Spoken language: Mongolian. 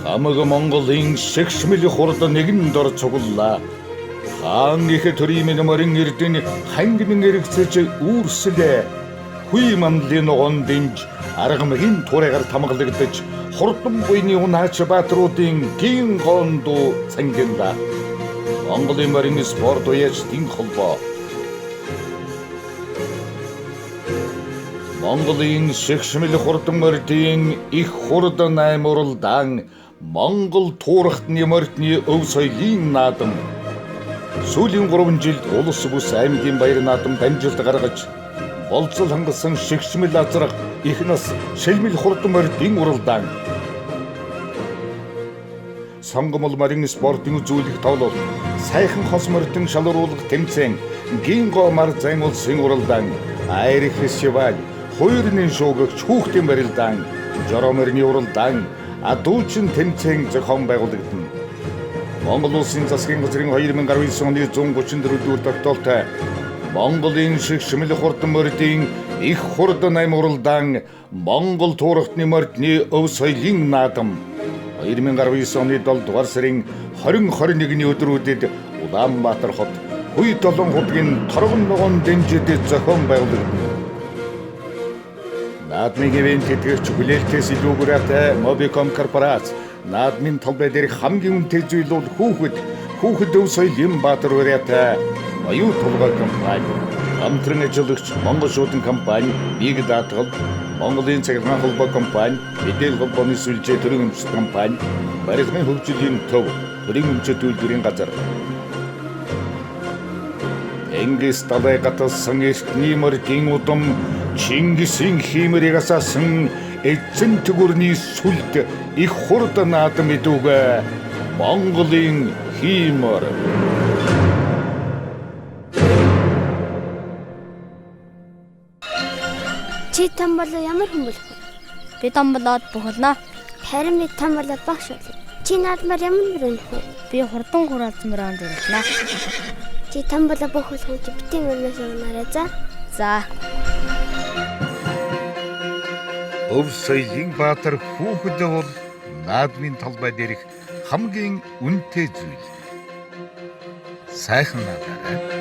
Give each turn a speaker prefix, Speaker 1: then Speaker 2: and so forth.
Speaker 1: Хамаг Монголын шигшмэл хурд нэгэн дор цуглаа. Хаан их төрийн морин эрдэнэ хангин эргэцэж үүрслээ. Хүй манлын ногоон дэмж аргамгийн туурайгаар тамгалагдаж хурдан буйны унаач баатруудын гин гондоо цангилла. Монголын морин спорт уяжтын холбоо. Монголын шигшмэл хурдан мордын их хурдан аймууралдан Монгол туурхтны мордны өв соёлын наадам. Сүүлийн 3 жилд улс бүс аймгийн баяр наадам дамжилт гаргаж болцол хангасан шигшмэл азрах их нас шилмэл хурдан мордын уралдаан. Сонгомол морин спортын үзүүлэх тоглолт, сайхан хос мордын шалруулах тэмцээн, гинго мар зайн улсын уралдаан, айрх фестиваль, хуйрны шуугч хүүхдийн барилдаан, жороморны уралдаан, адуучин тэмцээн зохион байгуулагдана. Монгол улсын засгийн газрын 2019 оны 134 дүгээр тогтоолтой Монголын шигшмэл хурдан мордын их хурдан аймууралдаан Монгол туурхтны мордны өв соёлын наадам 2019 оны 7 дугаар сарын 20-21-ний өдрүүдэд Улаанбаатар хот Хүй долоон хутгийн торгон ногоон дэмжидэд зохион байгуулагдана. Наадмын ивент тэтгэгч хүлээлтээс илүүгээр ата Mobicom корпорац наадмын талбай дээрх хамгийн үнэтэй зүйл бол хүүхэд өв соёлын баатар уриатай оюу толгой компани, хамтран ажиллагч Монгол шуудан компани, Big Data, Монголын цахилгаан холбоо компани, мэдээлэл холбооны сүлжээ төрийн өмчт компани, барилгын хөгжлийн төв, төрийн өмчт үйлдвэрийн газар. Энгис талай гатсан эртний мордын удам Чингисийн хиймэрийг асаасан эзэн төгөрний сүлд их хурдан наадам идүүгээ Монголын хиймэр.
Speaker 2: Чи там бол ямар хүн болох вэ?
Speaker 3: Би там болоод бохолно.
Speaker 2: Харин би там болоод багш болов. Чи наадмаар ямар мөрөнөх вэ?
Speaker 3: Би хурдан хураалц мөрөөнд ирлээ.
Speaker 2: Чи там болоод бохолох юм чи битэн өрнөөс явнараа за.
Speaker 3: За.
Speaker 1: Өв соёлын баатар хүүхэд бол наадмын талбай дээрх хамгийн үнэтэй зүйл. Сайхан надаарай.